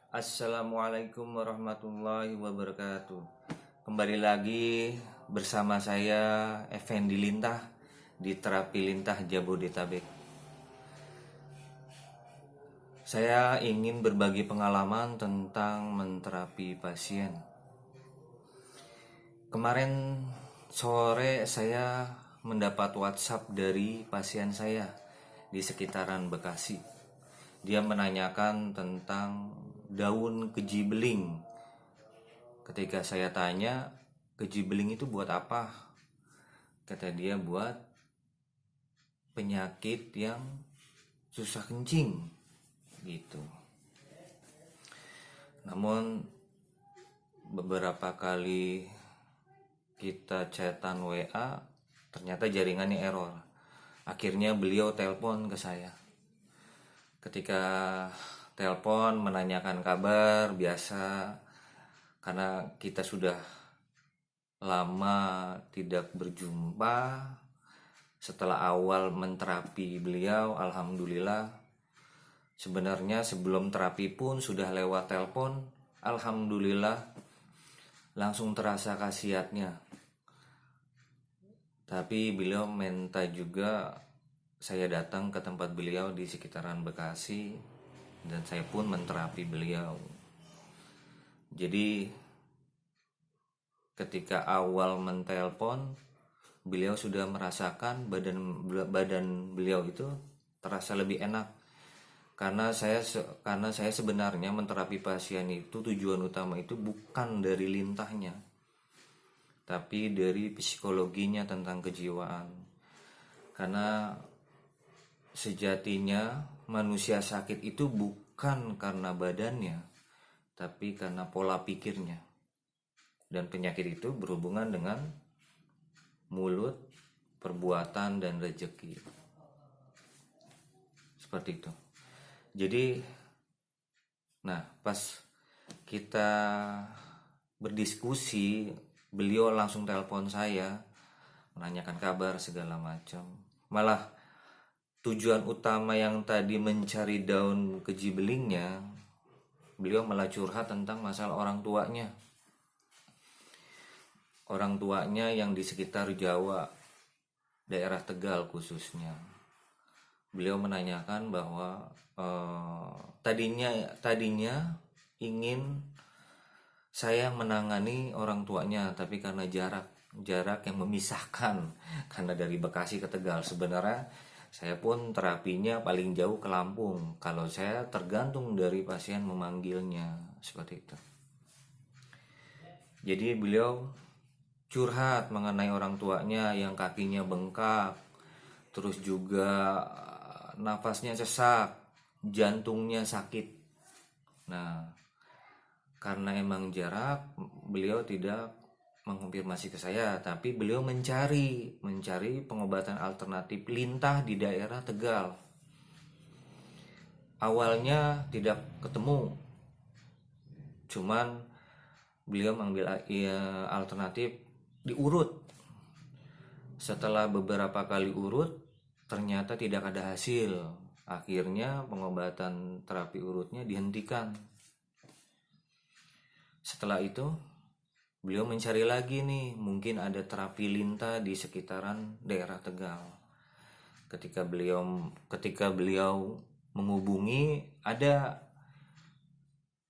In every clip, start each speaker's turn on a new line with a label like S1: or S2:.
S1: Assalamualaikum warahmatullahi wabarakatuh. Kembali lagi bersama saya Effendi Lintah di Terapi Lintah Jabodetabek. Saya ingin berbagi pengalaman tentang menterapi pasien. Kemarin sore saya mendapat WhatsApp dari pasien saya di sekitaran Bekasi. Dia menanyakan tentang daun keji beling. Ketika saya tanya, keji beling itu buat apa? Kata dia, buat penyakit yang susah kencing gitu. Namun beberapa kali kita chatan WA, ternyata jaringannya error. Akhirnya beliau telepon ke saya. Ketika telepon menanyakan kabar biasa, karena kita sudah lama tidak berjumpa. Setelah awal menterapi beliau, alhamdulillah. Sebenarnya sebelum terapi pun sudah lewat telepon, alhamdulillah langsung terasa khasiatnya. Tapi beliau minta juga saya datang ke tempat beliau di sekitaran Bekasi dan saya pun menterapi beliau. Jadi ketika awal mentelpon, beliau sudah merasakan badan beliau itu terasa lebih enak. Karena saya sebenarnya menterapi pasien itu tujuan utama itu bukan dari lintahnya, tapi dari psikologinya tentang kejiwaan. Karena sejatinya manusia sakit itu bukan karena badannya, tapi karena pola pikirnya. Dan penyakit itu berhubungan dengan mulut, perbuatan, dan rezeki. Seperti itu. Jadi, pas kita berdiskusi, beliau langsung telepon saya, menanyakan kabar segala macam. Malah tujuan utama yang tadi mencari daun keji belingnya, beliau malah curhat tentang masalah orang tuanya. Orang tuanya yang di sekitar Jawa, daerah Tegal khususnya. Beliau menanyakan bahwa tadinya ingin saya menangani orang tuanya, tapi karena jarak yang memisahkan, karena dari Bekasi ke Tegal. Sebenarnya saya pun terapinya paling jauh ke Lampung. Kalau saya tergantung dari pasien memanggilnya, seperti itu. Jadi beliau curhat mengenai orang tuanya yang kakinya bengkak, terus juga nafasnya sesak, jantungnya sakit. Nah, karena emang jarak, beliau tidak mengkonfirmasi ke saya, tapi beliau mencari pengobatan alternatif lintah di daerah Tegal. Awalnya tidak ketemu, cuman beliau mengambil alternatif diurut. Setelah beberapa kali urut, ternyata tidak ada hasil. Akhirnya pengobatan terapi urutnya dihentikan. Setelah itu beliau mencari lagi nih, mungkin ada terapi lintah di sekitaran daerah Tegal. Ketika beliau menghubungi, ada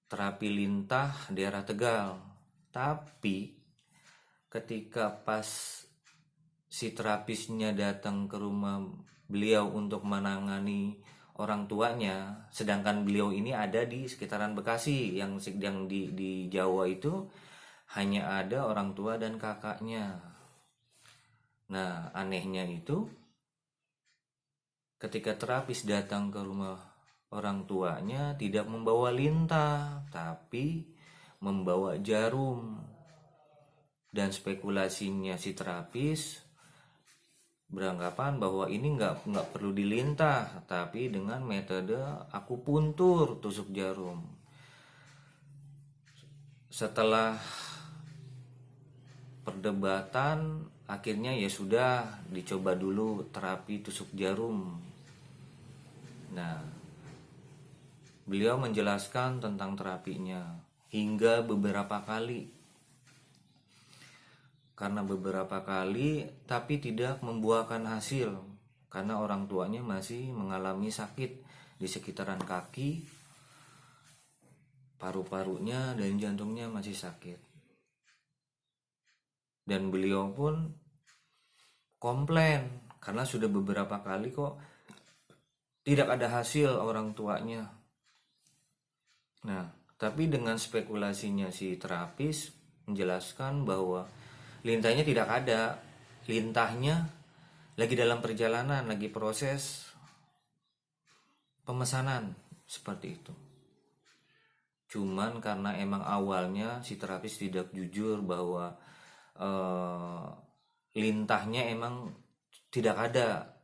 S1: terapi lintah daerah Tegal. Tapi ketika pas si terapisnya datang ke rumah beliau untuk menangani orang tuanya, sedangkan beliau ini ada di sekitaran Bekasi, yang di Jawa itu hanya ada orang tua dan kakaknya. Nah, anehnya itu ketika terapis datang ke rumah orang tuanya tidak membawa lintah, tapi membawa jarum. Dan spekulasinya si terapis beranggapan bahwa ini nggak perlu dilintah, tapi dengan metode akupuntur, tusuk jarum. Setelah perdebatan, akhirnya ya sudah dicoba dulu terapi tusuk jarum. Nah, beliau menjelaskan tentang terapinya hingga beberapa kali. Karena beberapa kali tapi tidak membuahkan hasil karena orang tuanya masih mengalami sakit di sekitaran kaki, paru-parunya dan jantungnya masih sakit. Dan beliau pun komplain karena sudah beberapa kali kok tidak ada hasil orang tuanya. Nah, tapi dengan spekulasinya si terapis menjelaskan bahwa lintahnya tidak ada, lintahnya lagi dalam perjalanan, lagi proses pemesanan seperti itu. Cuman karena emang awalnya si terapis tidak jujur bahwa lintahnya emang tidak ada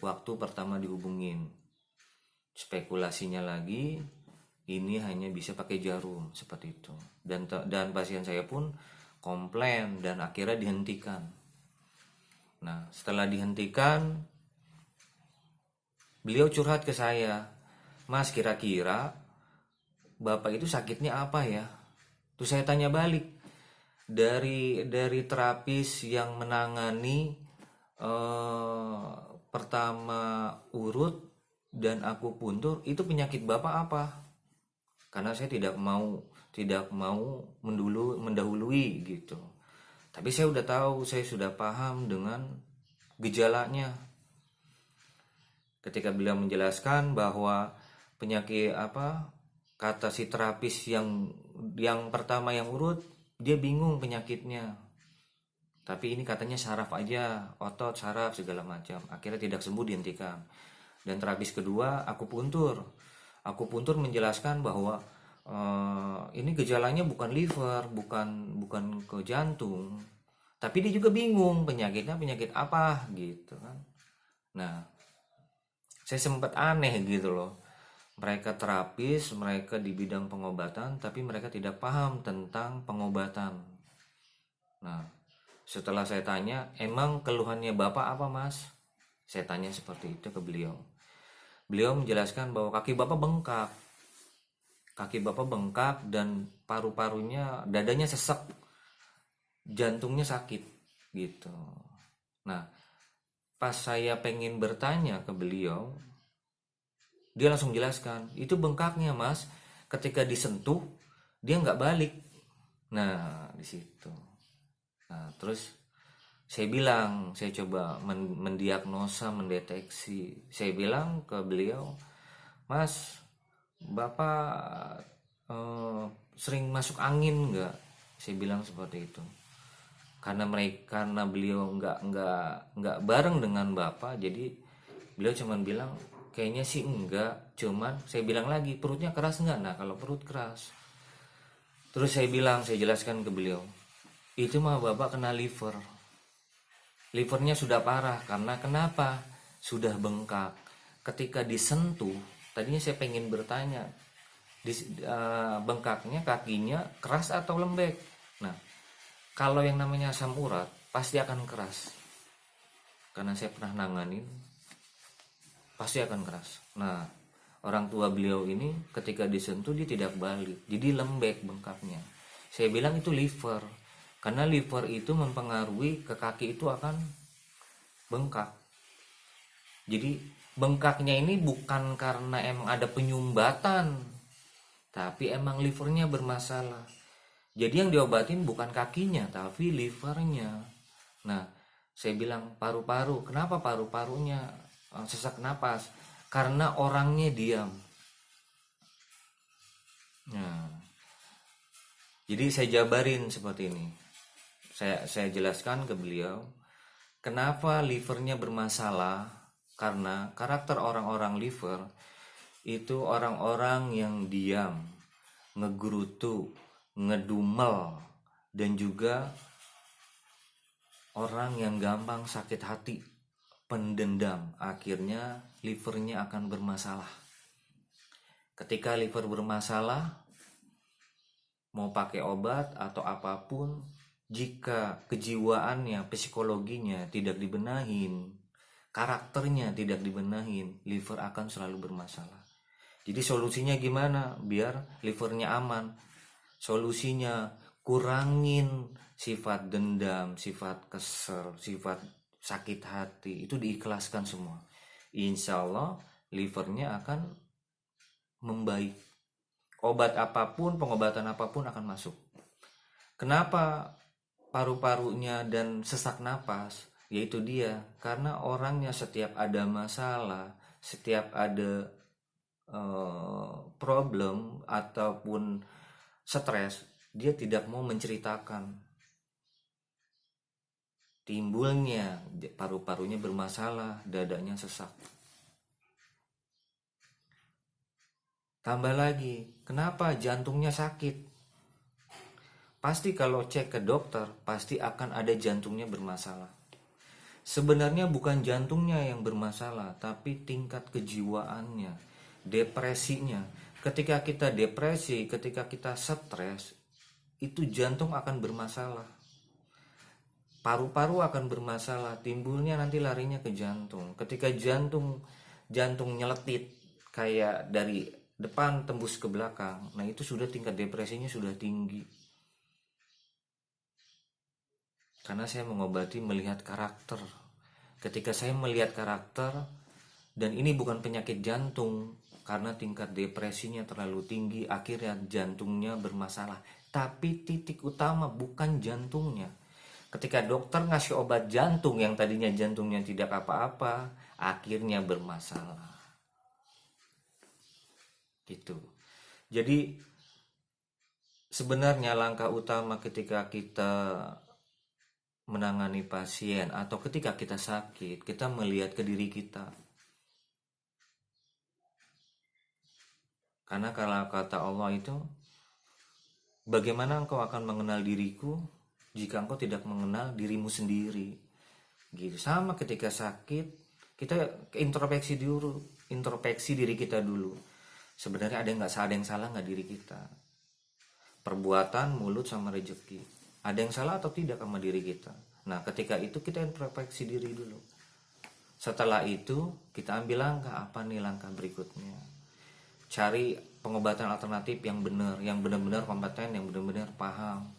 S1: waktu pertama dihubungin. Spekulasinya lagi, ini hanya bisa pakai jarum seperti itu. Dan pasien saya pun komplain dan akhirnya dihentikan. Nah, setelah dihentikan, beliau curhat ke saya, "Mas, kira-kira Bapak itu sakitnya apa ya?" Terus saya tanya balik, dari terapis yang menangani pertama urut dan akupuntur, itu penyakit Bapak apa? Karena saya tidak mau mendahului gitu. Tapi saya udah tahu, saya sudah paham dengan gejalanya. Ketika beliau menjelaskan bahwa penyakit apa, kata si terapis yang pertama yang urut, dia bingung penyakitnya. Tapi ini katanya saraf aja, otot, saraf segala macam. Akhirnya tidak sembuh, dihentikan. Dan terapis kedua akupuntur. Akupuntur menjelaskan bahwa ini gejalanya bukan liver, bukan ke jantung. Tapi dia juga bingung penyakitnya penyakit apa gitu kan. Nah, saya sempat aneh gitu loh. Mereka terapis, mereka di bidang pengobatan, tapi mereka tidak paham tentang pengobatan. Nah, setelah saya tanya, "Emang keluhannya Bapak apa, Mas?" Saya tanya seperti itu ke beliau. Beliau menjelaskan bahwa kaki Bapak bengkak. Kaki Bapak bengkak dan paru-parunya, dadanya sesek. Jantungnya sakit gitu. Nah, pas saya pengen bertanya ke beliau, dia langsung jelaskan, "Itu bengkaknya, Mas. Ketika disentuh, dia nggak balik." Nah, di situ. Nah, terus saya bilang, saya coba mendiagnosa, mendeteksi. Saya bilang ke beliau, "Mas, Bapak sering masuk angin nggak?" Saya bilang seperti itu. Karena beliau nggak bareng dengan Bapak, jadi beliau cuman bilang, "Kayaknya sih enggak." Cuman saya bilang lagi, "Perutnya keras enggak?" Nah, kalau perut keras. Terus saya jelaskan ke beliau, "Itu mah Bapak kena liver. Livernya sudah parah karena kenapa? Sudah bengkak. Ketika disentuh, tadinya saya pengen bertanya, bengkaknya kakinya keras atau lembek?" Nah, kalau yang namanya asam urat pasti akan keras. Karena saya pernah nanganin, pasti akan keras. Nah, orang tua beliau ini ketika disentuh dia tidak balik, jadi lembek bengkaknya. Saya bilang itu liver, karena liver itu mempengaruhi ke kaki itu akan bengkak. Jadi bengkaknya ini bukan karena emang ada penyumbatan, tapi emang livernya bermasalah. Jadi yang diobatin bukan kakinya tapi livernya. Nah, saya bilang paru-paru, kenapa paru-parunya sesak napas? Karena orangnya diam. Nah, jadi saya jabarin seperti ini. Saya jelaskan ke beliau kenapa livernya bermasalah, karena karakter orang-orang liver itu orang-orang yang diam, ngegerutu, ngedumel, dan juga orang yang gampang sakit hati, pendendam. Akhirnya livernya akan bermasalah. Ketika liver bermasalah, mau pakai obat atau apapun, jika kejiwaannya, psikologinya tidak dibenahin, karakternya tidak dibenahin, liver akan selalu bermasalah. Jadi solusinya gimana biar livernya aman? Solusinya kurangin sifat dendam, sifat kesel, sifat sakit hati, itu diikhlaskan semua. Insya Allah livernya akan membaik. Obat apapun, pengobatan apapun akan masuk. Kenapa paru-parunya dan sesak napas? Yaitu dia, karena orangnya setiap ada masalah, setiap ada problem ataupun stres, dia tidak mau menceritakan. Timbulnya paru-parunya bermasalah, dadanya sesak. Tambah lagi, kenapa jantungnya sakit? Pasti kalau cek ke dokter, pasti akan ada jantungnya bermasalah. Sebenarnya bukan jantungnya yang bermasalah, tapi tingkat kejiwaannya, depresinya. Ketika kita depresi, ketika kita stres, itu jantung akan bermasalah. Paru-paru akan bermasalah, timbulnya nanti larinya ke jantung. Ketika jantung nyeletit kayak dari depan tembus ke belakang, nah itu sudah tingkat depresinya sudah tinggi. Karena saya mengobati melihat karakter. Ketika saya melihat karakter, dan ini bukan penyakit jantung, karena tingkat depresinya terlalu tinggi, akhirnya jantungnya bermasalah. Tapi titik utama bukan jantungnya. Ketika dokter ngasih obat jantung yang tadinya jantungnya tidak apa-apa, akhirnya bermasalah. Gitu. Jadi sebenarnya langkah utama ketika kita menangani pasien atau ketika kita sakit, kita melihat ke diri kita. Karena kalau kata Allah itu, bagaimana engkau akan mengenal diriku jika engkau tidak mengenal dirimu sendiri? Gitu. Sama ketika sakit, kita introspeksi diri kita dulu. Sebenarnya ada yang salah nggak diri kita? Perbuatan, mulut, sama rezeki. Ada yang salah atau tidak sama diri kita? Nah, ketika itu kita introspeksi diri dulu. Setelah itu kita ambil langkah, apa nih langkah berikutnya? Cari pengobatan alternatif yang benar, yang benar-benar kompeten, yang benar-benar paham.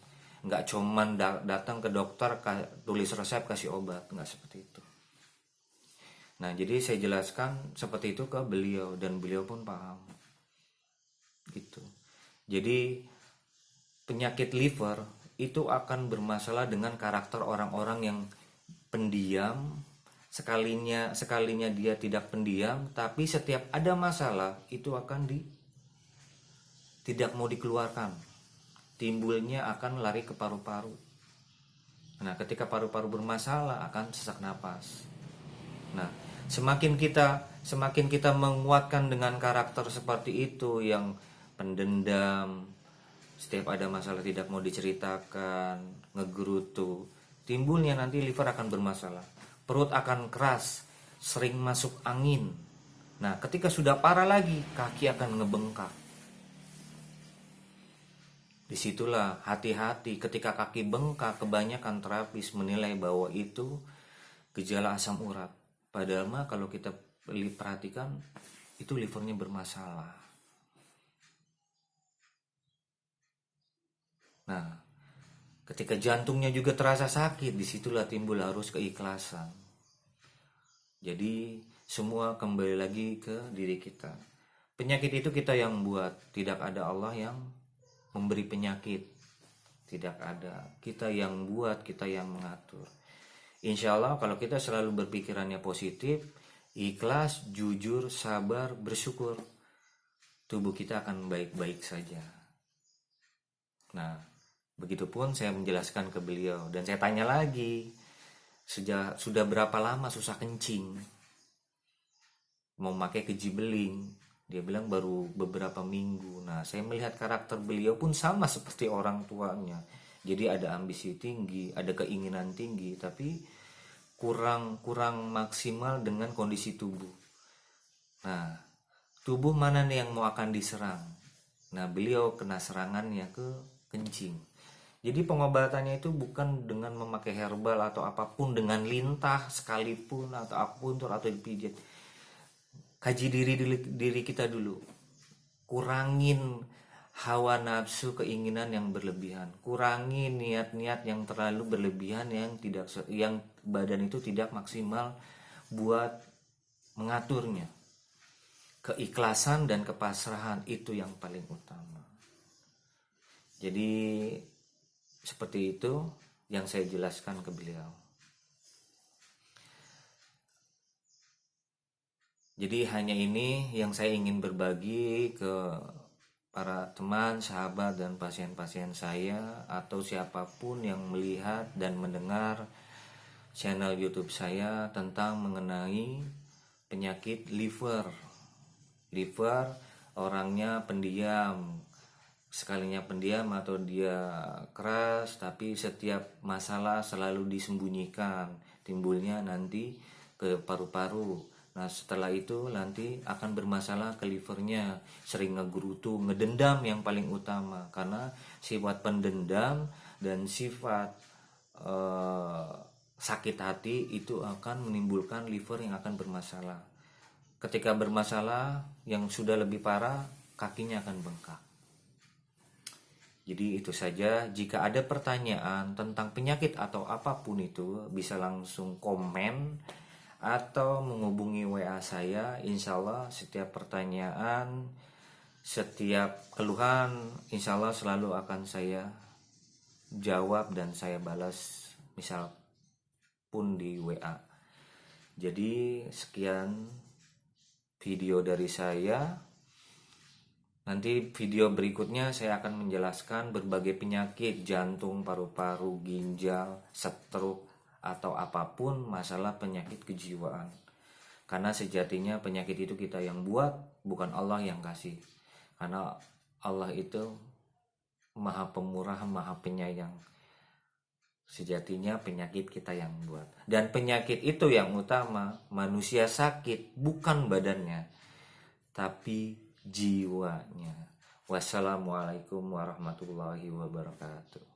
S1: Nggak cuman datang ke dokter tulis resep kasih obat, nggak seperti itu. Nah, jadi saya jelaskan seperti itu ke beliau dan beliau pun paham. Gitu. Jadi penyakit liver itu akan bermasalah dengan karakter orang-orang yang pendiam. Sekalinya dia tidak pendiam, tapi setiap ada masalah itu akan tidak mau dikeluarkan. Timbulnya akan lari ke paru-paru. Nah, ketika paru-paru bermasalah akan sesak napas. Nah, semakin kita menguatkan dengan karakter seperti itu yang pendendam, setiap ada masalah tidak mau diceritakan, ngegerutu, timbulnya nanti liver akan bermasalah. Perut akan keras, sering masuk angin. Nah, ketika sudah parah lagi, kaki akan ngebengkak. Disitulah hati-hati ketika kaki bengkak, kebanyakan terapis menilai bahwa itu gejala asam urat. Padahal mah kalau kita perhatikan itu livernya bermasalah. Nah, ketika jantungnya juga terasa sakit, disitulah timbul harus keikhlasan. Jadi semua kembali lagi ke diri kita. Penyakit itu kita yang buat, tidak ada Allah yang memberi penyakit. Tidak ada, kita yang buat, kita yang mengatur. Insya Allah kalau kita selalu berpikirannya positif, ikhlas, jujur, sabar, bersyukur, tubuh kita akan baik-baik saja. Nah, begitupun saya menjelaskan ke beliau dan saya tanya lagi, sudah berapa lama susah kencing, mau pakai kejibeling? Dia bilang baru beberapa minggu. Nah, saya melihat karakter beliau pun sama seperti orang tuanya. Jadi ada ambisi tinggi, ada keinginan tinggi, tapi kurang maksimal dengan kondisi tubuh. Nah, tubuh mana nih yang mau akan diserang? Nah, beliau kena serangannya ke kencing. Jadi pengobatannya itu bukan dengan memakai herbal atau apapun, dengan lintah sekalipun atau apapun atau dipijat. Kaji diri kita dulu. kurangin hawa nafsu, keinginan yang berlebihan, kurangi niat-niat yang terlalu berlebihan yang badan itu tidak maksimal buat mengaturnya. Keikhlasan dan kepasrahan itu yang paling utama. Jadi seperti itu yang saya jelaskan ke beliau. Jadi hanya ini yang saya ingin berbagi ke para teman, sahabat, dan pasien-pasien saya atau siapapun yang melihat dan mendengar channel YouTube saya tentang mengenai penyakit liver. Liver orangnya pendiam, sekalinya pendiam atau dia keras, tapi setiap masalah selalu disembunyikan, timbulnya nanti ke paru-paru. Nah setelah itu nanti akan bermasalah ke livernya, sering ngegerutu, ngedendam yang paling utama, karena sifat pendendam dan sifat sakit hati itu akan menimbulkan liver yang akan bermasalah. Ketika bermasalah yang sudah lebih parah, kakinya akan bengkak. Jadi itu saja. Jika ada pertanyaan tentang penyakit atau apapun itu, bisa langsung komen atau menghubungi WA saya. Insya Allah setiap pertanyaan, setiap keluhan, insya Allah selalu akan saya jawab dan saya balas, misal pun di WA. Jadi sekian video dari saya. Nanti video berikutnya saya akan menjelaskan berbagai penyakit jantung, paru-paru, ginjal, stroke, atau apapun masalah penyakit kejiwaan. Karena sejatinya penyakit itu kita yang buat, bukan Allah yang kasih. Karena Allah itu Maha Pemurah, Maha Penyayang. Sejatinya penyakit kita yang buat. Dan penyakit itu yang utama, manusia sakit bukan badannya, tapi jiwanya. Wassalamualaikum warahmatullahi wabarakatuh.